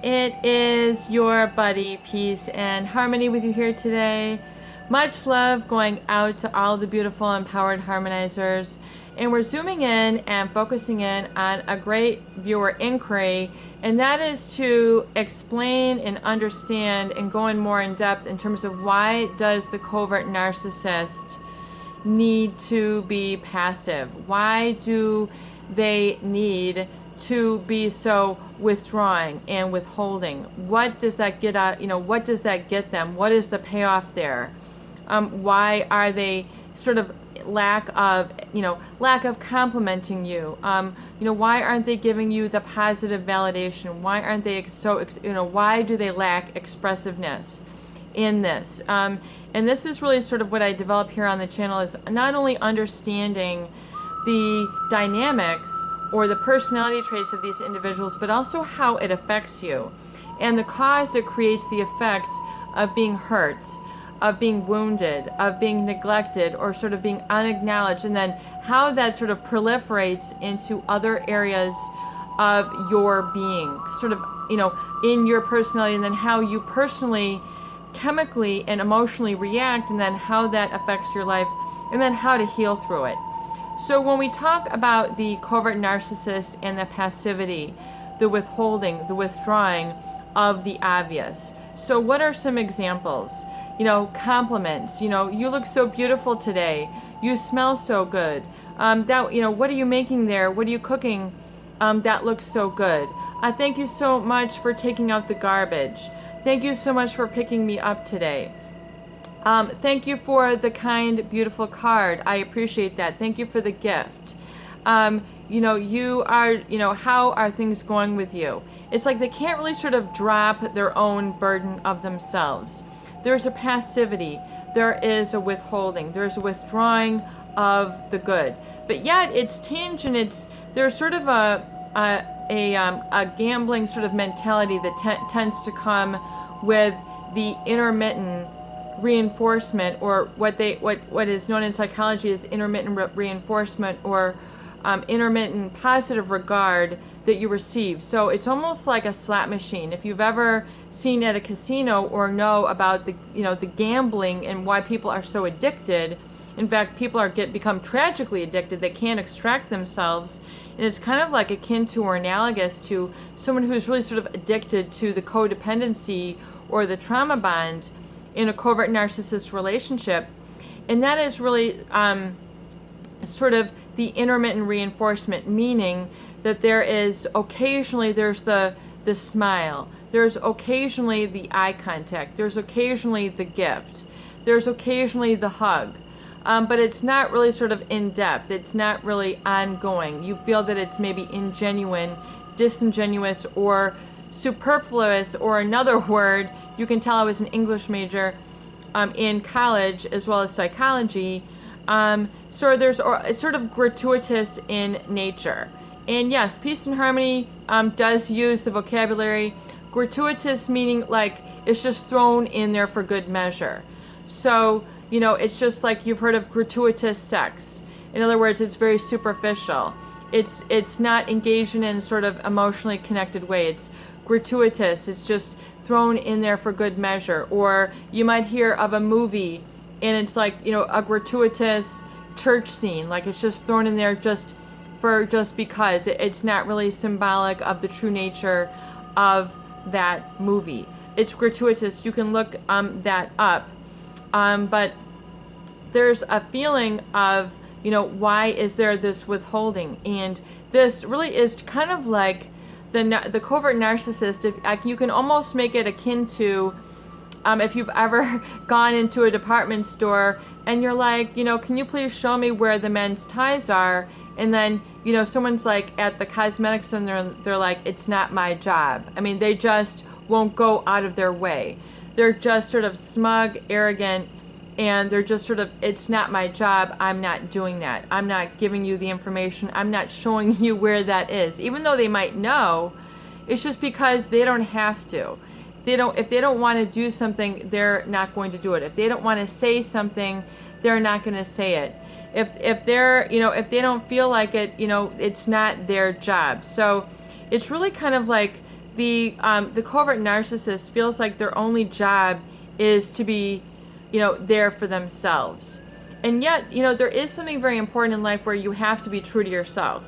it is your buddy, Peace and Harmony with you here today. Much love going out to all the beautiful empowered harmonizers. And we're zooming in and focusing in on a great viewer inquiry, and that is to explain and understand and go in more in depth in terms of why does the covert narcissist need to be passive? Why do they need to be so withdrawing and withholding? What does that get out? What does that get them? What is the payoff there? Why are they sort of lack of complimenting you? Why aren't they giving you the positive validation? Why aren't they why do they lack expressiveness in this? And this is really sort of what I develop here on the channel, is not only understanding the dynamics or the personality traits of these individuals, but also how it affects you and the cause that creates the effect of being hurt, of being wounded, of being neglected, or sort of being unacknowledged, and then how that sort of proliferates into other areas of your being, sort of, in your personality, and then how you personally, chemically, and emotionally react, and then how that affects your life, and then how to heal through it. So when we talk about the covert narcissist and the passivity, the withholding, the withdrawing of the obvious. So what are some examples? Compliments. You look so beautiful today. You smell so good. What are you making there? What are you cooking? That looks so good. Thank you so much for taking out the garbage. Thank you so much for picking me up today. Thank you for the kind, beautiful card. I appreciate that. Thank you for the gift. How are things going with you? It's like they can't really sort of drop their own burden of themselves. There's a passivity. There is a withholding. There's a withdrawing of the good. But yet it's tinged, and there's sort of a gambling sort of mentality that tends to come with the intermittent reinforcement, or what is known in psychology as intermittent reinforcement, or intermittent positive regard that you receive. So it's almost like a slot machine. If you've ever seen at a casino or know about the gambling and why people are so addicted, in fact, people become tragically addicted. They can't extract themselves, and it's kind of like akin to or analogous to someone who's really sort of addicted to the codependency or the trauma bond in a covert narcissist relationship. And that is really sort of the intermittent reinforcement, meaning that there's the smile, there's occasionally the eye contact, there's occasionally the gift, there's occasionally the hug, but it's not really sort of in depth. It's not really ongoing. You feel that it's maybe ingenuine, disingenuous, or superfluous, or another word. You can tell I was an English major in college as well as psychology. So there's it's sort of gratuitous in nature. And yes, Peace and Harmony does use the vocabulary. Gratuitous meaning like it's just thrown in there for good measure. So, it's just like you've heard of gratuitous sex. In other words, it's very superficial. It's not engaged in sort of emotionally connected way. It's gratuitous. It's just thrown in there for good measure. Or you might hear of a movie and it's like, a gratuitous church scene. Like it's just thrown in there just because. It's not really symbolic of the true nature of that movie. It's gratuitous. You can look that up. But there's a feeling of, why is there this withholding? And this really is kind of like the covert narcissist. You can almost make it akin to if you've ever gone into a department store and you're like, can you please show me where the men's ties are? And then, someone's like at the cosmetics and they're like, it's not my job. I mean, they just won't go out of their way. They're just sort of smug, arrogant, and they're just sort of, it's not my job. I'm not doing that. I'm not giving you the information. I'm not showing you where that is. Even though they might know, it's just because they don't have to. If they don't want to do something, they're not going to do it. If they don't want to say something, they're not going to say it. If they don't feel like it, it's not their job. So it's really kind of like the covert narcissist feels like their only job is to be, there for themselves. And yet, there is something very important in life where you have to be true to yourself.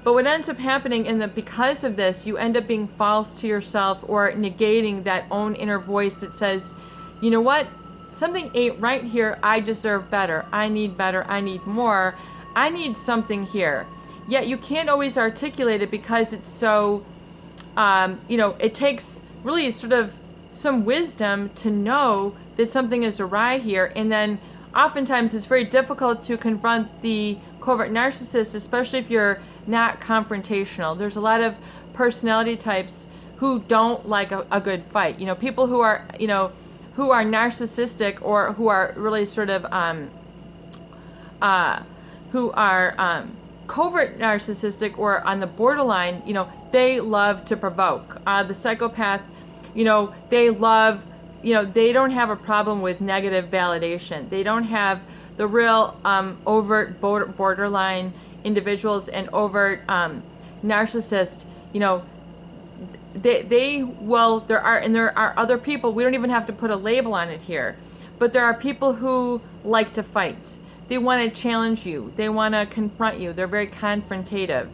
But what ends up happening because of this, you end up being false to yourself or negating that own inner voice that says, you know what? Something ain't right here. I deserve better. I need better. I need more. I need something here. Yet you can't always articulate it because it's so, it takes really sort of some wisdom to know that something is awry here. And then oftentimes it's very difficult to confront the covert narcissist, especially if you're not confrontational. There's a lot of personality types who don't like a good fight. People who are, who are narcissistic or who are really sort of, who are covert narcissistic or on the borderline, they love to provoke. The psychopath, they love, they don't have a problem with negative validation. They don't have the real overt borderline individuals and overt narcissists, there are other people, we don't even have to put a label on it here, but there are people who like to fight. They want to challenge you. They want to confront you. They're very confrontative.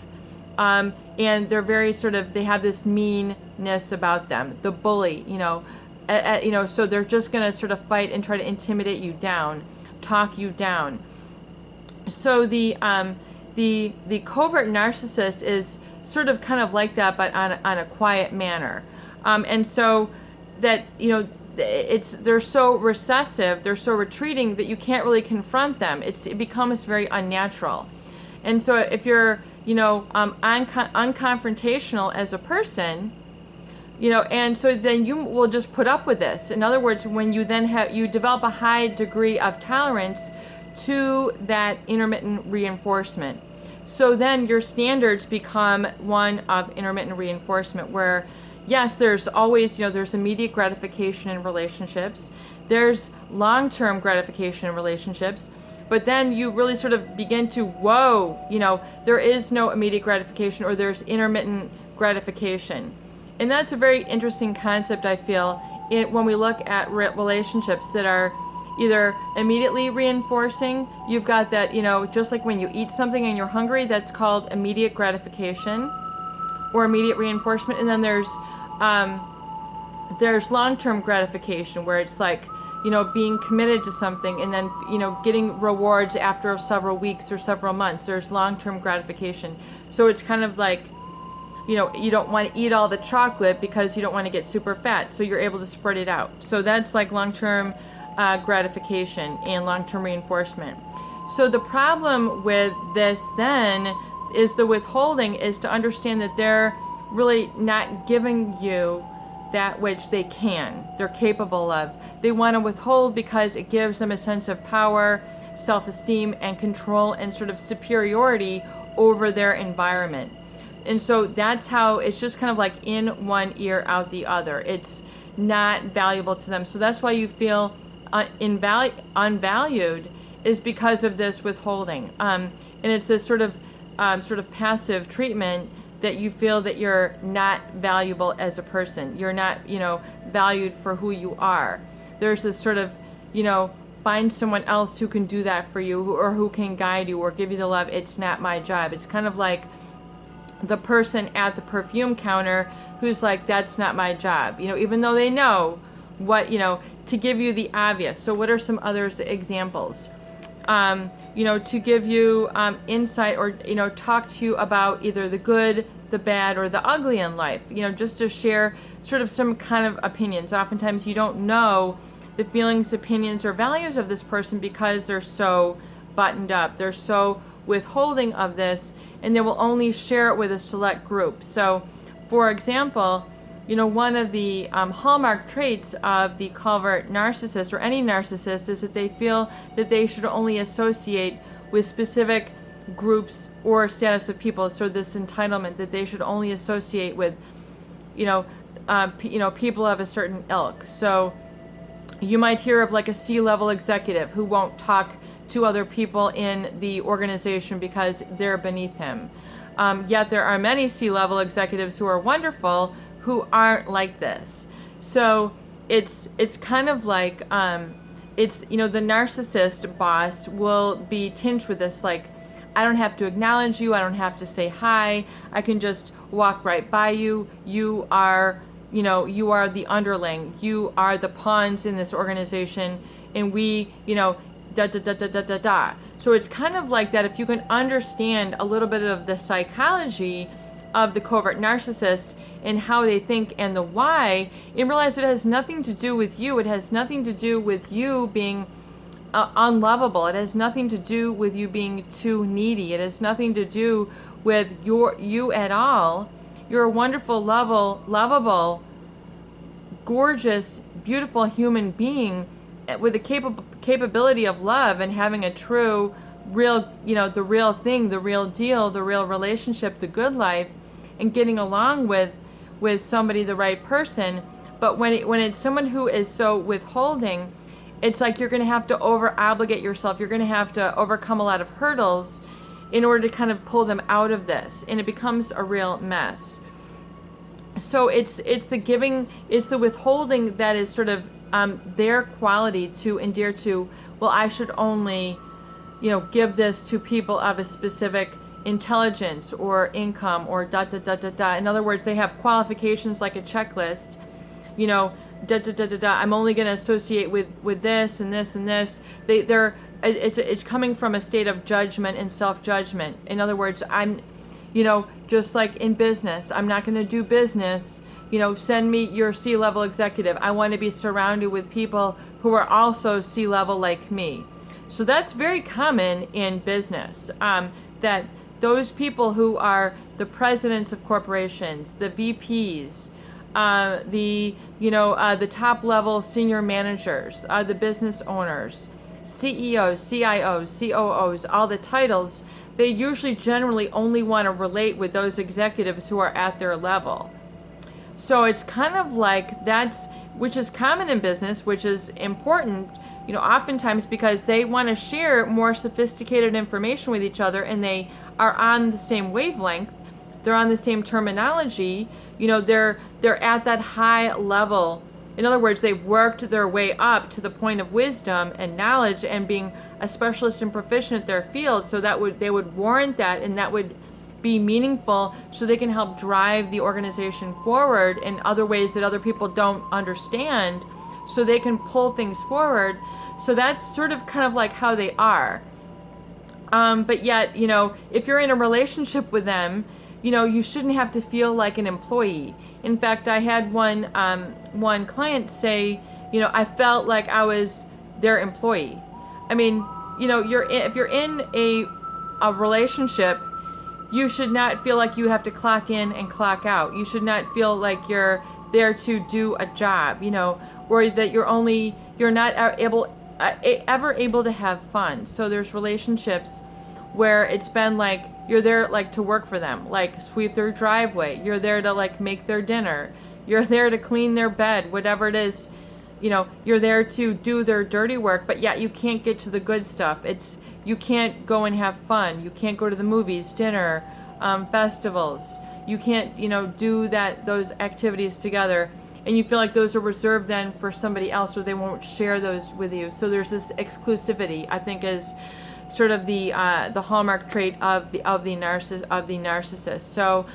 And they're very they have this meanness about them. The bully, so they're just going to sort of fight and try to intimidate you down, talk you down. So the covert narcissist is sort of kind of like that, but on a quiet manner. And so that, they're so recessive, they're so retreating that you can't really confront them. It becomes very unnatural. And so if you're, unconfrontational as a person, and so then you will just put up with this. In other words, when you then you develop a high degree of tolerance to that intermittent reinforcement. So then your standards become one of intermittent reinforcement where, yes, there's always, there's immediate gratification in relationships. There's long-term gratification in relationships. But then you really sort of begin to, there is no immediate gratification or there's intermittent gratification. And that's a very interesting concept, I feel, when we look at relationships that are either immediately reinforcing. You've got that, just like when you eat something and you're hungry, that's called immediate gratification or immediate reinforcement. And then there's long-term gratification where it's like, being committed to something and then, getting rewards after several weeks or several months. There's long-term gratification. So it's kind of like, you don't want to eat all the chocolate because you don't want to get super fat. So you're able to spread it out. So that's like long-term gratification and long-term reinforcement. So the problem with this then is the withholding is to understand that they're really not giving you that which they're capable of. They want to withhold because it gives them a sense of power, self-esteem, and control and sort of superiority over their environment. And so that's how it's just kind of like in one ear, out the other. It's not valuable to them. So that's why you feel unvalued, is because of this withholding. And it's this sort of passive treatment that you feel that you're not valuable as a person. You're not, valued for who you are. There's this sort of, find someone else who can do that for you or who can guide you or give you the love. It's not my job. It's kind of like the person at the perfume counter who's like, that's not my job. Even though they know what, to give you the obvious. So what are some other examples? To give you insight or, talk to you about either the good, the bad, or the ugly in life, just to share sort of some kind of opinions. Oftentimes you don't know the feelings, opinions, or values of this person because they're so buttoned up. They're so withholding of this, and they will only share it with a select group. So, for example, one of the hallmark traits of the covert narcissist or any narcissist is that they feel that they should only associate with specific groups or status of people. So this entitlement that they should only associate with, people of a certain ilk. So you might hear of like a C-level executive who won't talk to other people in the organization because they're beneath him. Yet there are many C-level executives who are wonderful who aren't like this. So it's kind of like it's, you know, the narcissist boss will be tinged with this, like, I don't have to acknowledge you, I don't have to say hi, I can just walk right by you. You are, you know, you are the underling, you are the pawns in this organization, and we, you know, da da da da da da da. So it's kind of like that. If you can understand a little bit of the psychology of the covert narcissist and how they think and the why, and realize it has nothing to do with you. It has nothing to do with you being unlovable. It has nothing to do with you being too needy. It has nothing to do with you at all. You're a wonderful, lovable, gorgeous, beautiful human being with the capability of love and having a true, real, you know, the real thing, the real deal, the real relationship, the good life, and getting along with somebody, the right person. But when it's someone who is so withholding, it's like you're going to have to over-obligate yourself. You're going to have to overcome a lot of hurdles in order to kind of pull them out of this, and it becomes a real mess. So it's the giving, it's the withholding that is sort of their quality to endear to, well, I should only, you know, give this to people of a specific intelligence or income or da da da da da. In other words, they have qualifications like a checklist, you know, da da da da da. I'm only going to associate with this and this and this. It's coming from a state of judgment and self-judgment. In other words, I'm, you know, just like in business, I'm not going to do business. You know, send me your C-level executive. I want to be surrounded with people who are also C-level like me. So that's very common in business, that those people who are the presidents of corporations, the VPs, the top level senior managers, the business owners, CEOs, CIOs, COOs, all the titles, they usually generally only want to relate with those executives who are at their level. So it's kind of like which is common in business, which is important, you know, oftentimes because they want to share more sophisticated information with each other, and they are on the same wavelength, they're on the same terminology, you know, they're at that high level. In other words, they've worked their way up to the point of wisdom and knowledge and being a specialist and proficient at their field, so they would warrant that, and that would be meaningful, so they can help drive the organization forward in other ways that other people don't understand, so they can pull things forward. So that's sort of kind of like how they are. But yet, you know, if you're in a relationship with them, you know, you shouldn't have to feel like an employee. In fact, I had one client say, you know, I felt like I was their employee. I mean, you know, if you're in a relationship, you should not feel like you have to clock in and clock out. You should not feel like you're there to do a job, you know, or that you're not ever able to have fun. So there's relationships where it's been like you're there like to work for them, like sweep their driveway. You're there to like make their dinner. You're there to clean their bed, whatever it is. You know, you're there to do their dirty work, but yet you can't get to the good stuff. You can't go and have fun. You can't go to the movies, dinner, festivals. You can't, you know, do those activities together. And you feel like those are reserved then for somebody else, or they won't share those with you. So there's this exclusivity, I think, is sort of the hallmark trait of the narcissist. So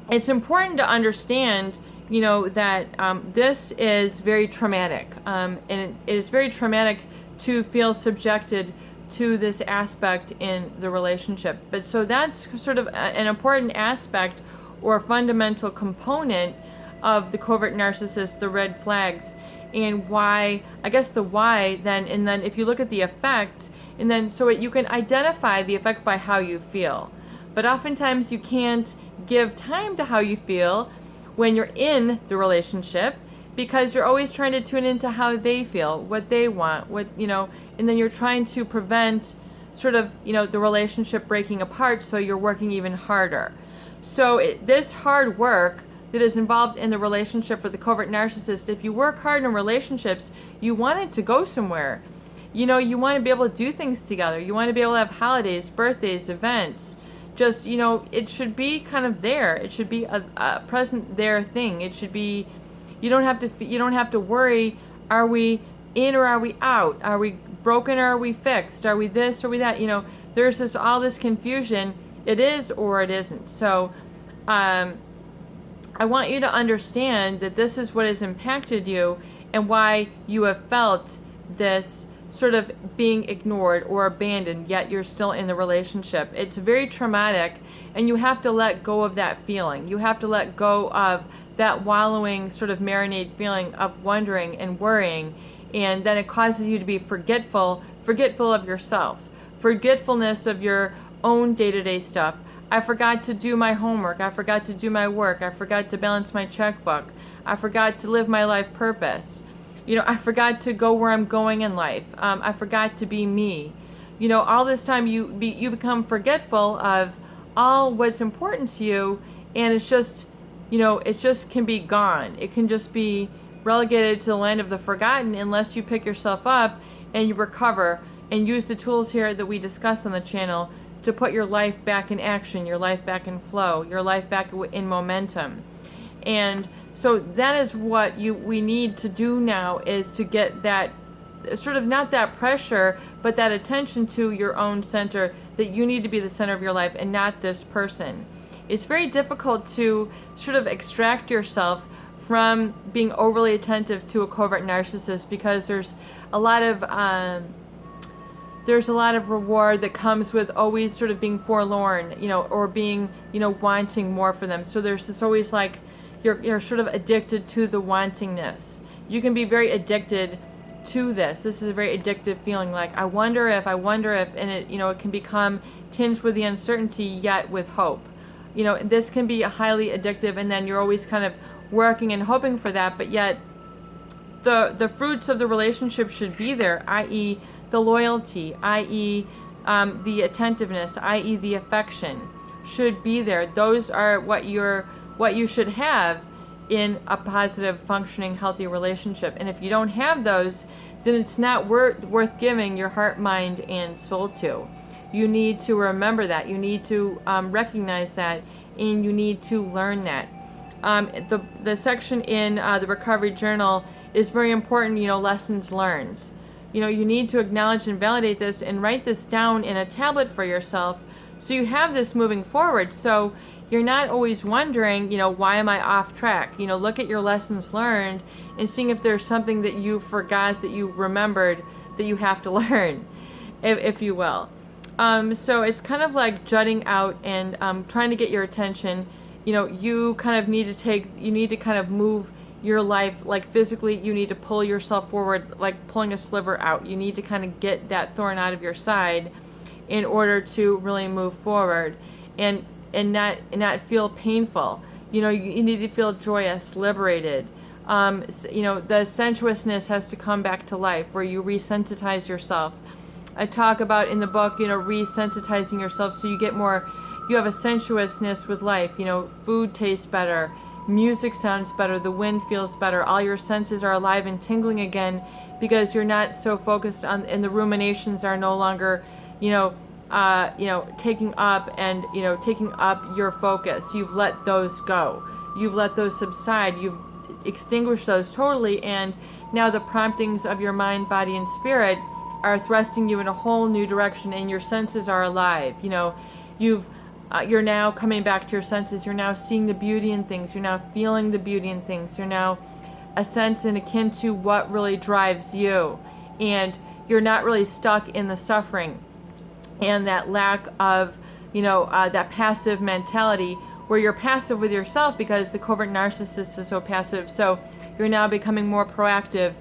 it's important to understand, you know, that this is very traumatic, and it is very traumatic to feel subjected to this aspect in the relationship. But so that's sort of an important aspect or fundamental component of the covert narcissist, the red flags, and why, I guess the why then, and then if you look at the effect, and then so you can identify the effect by how you feel. But oftentimes you can't give time to how you feel when you're in the relationship, because you're always trying to tune into how they feel, what they want, what, you know, and then you're trying to prevent sort of, you know, the relationship breaking apart, so you're working even harder. So this hard work that is involved in the relationship for the covert narcissist, if you work hard in relationships, you want it to go somewhere. You know, you want to be able to do things together. You want to be able to have holidays, birthdays, events, just, it should be kind of there. It should be a present there thing. It should be, you don't have to worry, are we in or are we out? Are we broken or are we fixed? Are we this or are we that? There's all this confusion. It is or it isn't. So I want you to understand that this is what has impacted you and why you have felt this sort of being ignored or abandoned, yet you're still in the relationship. It's very traumatic, and you have to let go of that feeling. You have to let go of that wallowing, sort of marinade feeling of wondering and worrying, and then it causes you to be forgetful of yourself, forgetfulness of your own day-to-day stuff. I forgot to do my homework. I forgot to do my work. I forgot to balance my checkbook. I forgot to live my life purpose. I forgot to go where I'm going in life. I forgot to be me. All this time you become forgetful of all what's important to you, and it's just, it just can be gone. It can just be relegated to the land of the forgotten unless you pick yourself up and you recover and use the tools here that we discuss on the channel to put your life back in action, your life back in flow, your life back in momentum. And so that is what we need to do now, is to get that sort of, not that pressure, but that attention to your own center, that you need to be the center of your life and not this person. It's very difficult to sort of extract yourself from being overly attentive to a covert narcissist, because there's a lot of reward that comes with always sort of being forlorn, or being, wanting more for them. So there's this always like, you're sort of addicted to the wantingness. You can be very addicted to this. This is a very addictive feeling, like I wonder if, and it, it can become tinged with the uncertainty yet with hope. This can be highly addictive, and then you're always kind of working and hoping for that, but yet the fruits of the relationship should be there, i.e. the loyalty, i.e. the attentiveness, i.e. the affection should be there. Those are what you should have in a positive, functioning, healthy relationship. And if you don't have those, then it's not worth giving your heart, mind, and soul to. You need to remember that. You need to recognize that, and you need to learn that. The section in the recovery journal is very important, lessons learned. You need to acknowledge and validate this and write this down in a tablet for yourself, so you have this moving forward. So you're not always wondering, why am I off track? Look at your lessons learned and seeing if there's something that you forgot that you remembered that you have to learn, if you will. So it's kind of like jutting out and trying to get your attention. You kind of need to kind of move your life, like physically, you need to pull yourself forward, like pulling a sliver out. You need to kind of get that thorn out of your side in order to really move forward and not feel painful. You need to feel joyous, liberated. The sensuousness has to come back to life, where you resensitize yourself. I talk about in the book, resensitizing yourself so you have a sensuousness with life. Food tastes better, music sounds better, the wind feels better, all your senses are alive and tingling again, because you're not so focused on, and the ruminations are no longer, taking up your focus. You've let those go. You've let those subside. You've extinguished those totally, and now the promptings of your mind, body, and spirit are thrusting you in a whole new direction, and your senses are alive. You're now coming back to your senses. You're now seeing the beauty in things. You're now feeling the beauty in things. You're now a sense and akin to what really drives you, and you're not really stuck in the suffering and that lack of, that passive mentality where you're passive with yourself, because the covert narcissist is so passive. So you're now becoming more proactive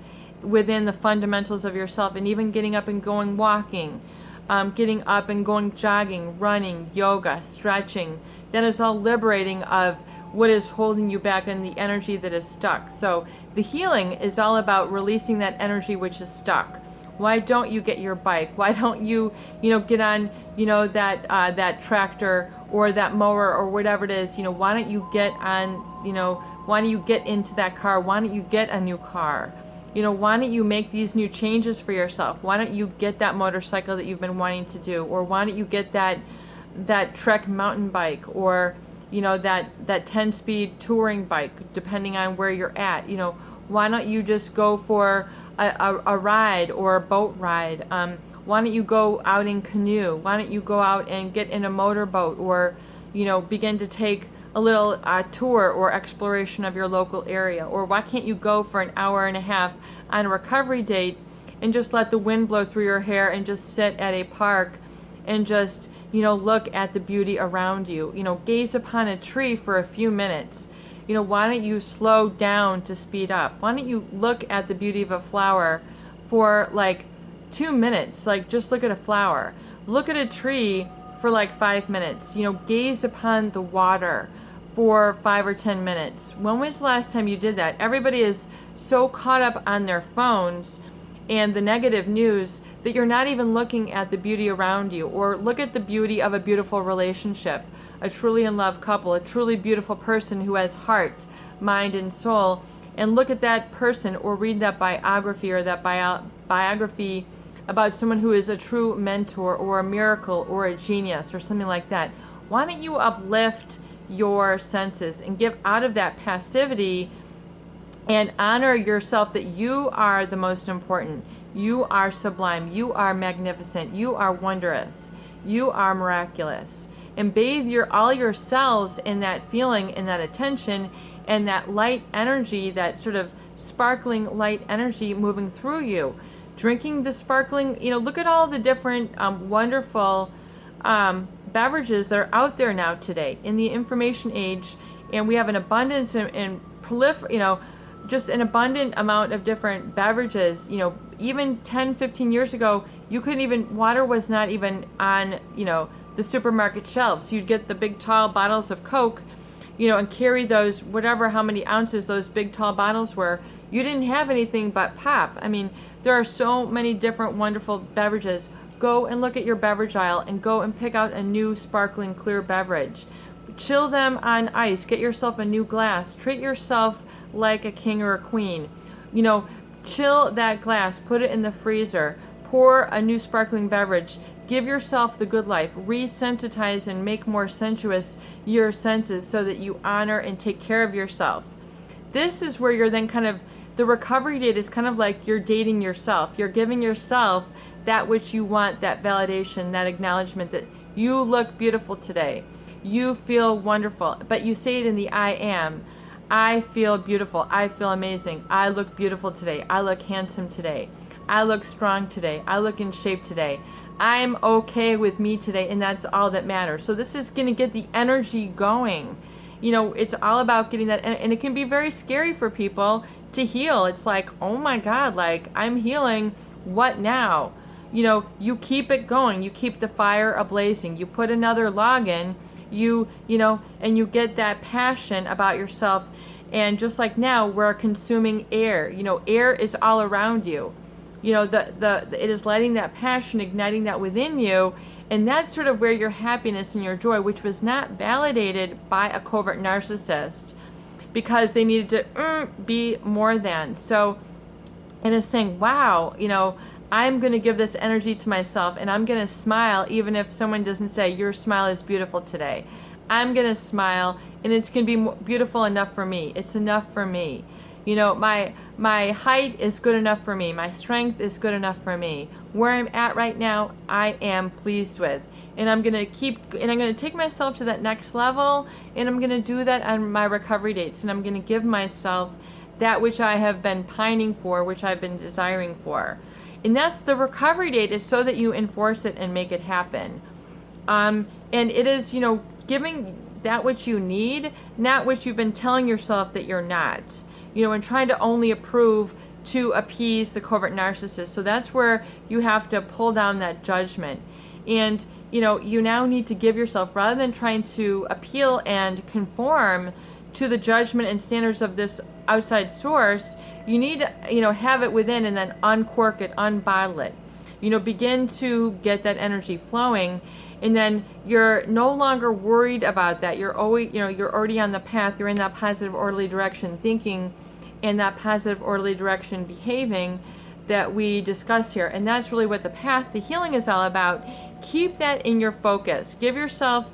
within the fundamentals of yourself, and even getting up and going walking, getting up and going jogging, running, yoga, stretching. That is all liberating of what is holding you back and the energy that is stuck. So the healing is all about releasing that energy which is stuck. Why don't you get your bike? Why don't you, get on, that tractor or that mower or whatever it is? Why don't you get on, why don't you get into that car? Why don't you get a new car? Why don't you make these new changes for yourself? Why don't you get that motorcycle that you've been wanting to do? Or why don't you get that that Trek mountain bike, or that 10-speed touring bike, depending on where you're at. Why don't you just go for a ride or a boat ride? Why don't you go out in canoe? Why don't you go out and get in a motorboat, or begin to take a little tour or exploration of your local area? Or why can't you go for an hour and a half on a recovery date and just let the wind blow through your hair and just sit at a park and just look at the beauty around you? Gaze upon a tree for a few minutes. Why don't you slow down to speed up? Why don't you look at the beauty of a flower for like 2 minutes? Like, just look at a flower. Look at a tree for like 5 minutes. Gaze upon the water for 5 or 10 minutes. When was the last time you did that? Everybody is so caught up on their phones and the negative news that you're not even looking at the beauty around you. Or look at the beauty of a beautiful relationship, a truly in love couple, a truly beautiful person who has heart, mind, and soul, and look at that person, or read that biography, or that biography about someone who is a true mentor or a miracle or a genius or something like that. Why don't you uplift your senses and get out of that passivity and honor yourself, that you are the most important. You are sublime. You are magnificent. You are wondrous. You are miraculous. And bathe all your cells in that feeling and that attention and that light energy, that sort of sparkling light energy moving through you. Drinking the sparkling, look at all the different wonderful beverages that are out there now today in the information age, and we have an abundance and just an abundant amount of different beverages. Even 10-15 years ago, water was not even on the supermarket shelves. You'd get the big tall bottles of Coke, and carry those, how many ounces those big tall bottles were. You didn't have anything but pop. I mean, there are so many different wonderful beverages. Go and look at your beverage aisle and go and pick out a new sparkling clear beverage. Chill them on ice. Get yourself a new glass. Treat yourself like a king or a queen. Chill that glass. Put it in the freezer. Pour a new sparkling beverage. Give yourself the good life. Resensitize and make more sensuous your senses so that you honor and take care of yourself. This is where you're then the recovery date is kind of like you're dating yourself. You're giving yourself that which you want, that validation, that acknowledgement that you look beautiful today. You feel wonderful. But you say it in the I am. I feel beautiful. I feel amazing. I look beautiful today. I look handsome today. I look strong today. I look in shape today. I'm okay with me today, and that's all that matters. So this is going to get the energy going. It's all about getting that, and it can be very scary for people to heal. It's like, oh my God, like, I'm healing. What now? You keep it going. You keep the fire ablazing. You put another log in, and you get that passion about yourself. And just like now, we're consuming air. Air is all around you. It is lighting that passion, igniting that within you. And that's sort of where your happiness and your joy, which was not validated by a covert narcissist, because they needed to be more than. So it is saying, wow, I'm going to give this energy to myself, and I'm going to smile even if someone doesn't say, your smile is beautiful today. I'm going to smile, and it's going to be beautiful enough for me. It's enough for me. My height is good enough for me. My strength is good enough for me. Where I'm at right now, I am pleased with. And I'm going to take myself to that next level, and I'm going to do that on my recovery dates, and I'm going to give myself that which I have been pining for, which I've been desiring for. And that's the recovery date, is so that you enforce it and make it happen. And it is, giving that which you need, not what you've been telling yourself that you're not. And trying to only approve to appease the covert narcissist. So that's where you have to pull down that judgment. And, you now need to give yourself, rather than trying to appeal and conform to the judgment and standards of this outside source, you need to, have it within, and then uncork it, unbottle it. Begin to get that energy flowing, and then you're no longer worried about that. You're always, you're already on the path. You're in that positive, orderly direction thinking, and that positive, orderly direction behaving that we discussed here. And that's really what the path to healing is all about, Keep that in your focus. Give yourself,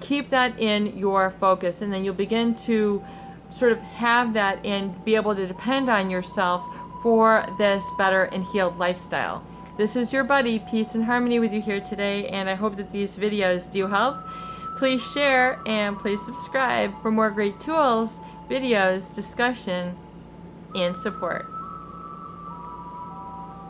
keep that in your focus, and then you'll begin to sort of have that and be able to depend on yourself for this better and healed lifestyle. This is your buddy, Peace and Harmony, with you here today, and I hope that these videos do help. Please share and please subscribe for more great tools, videos, discussion, and support.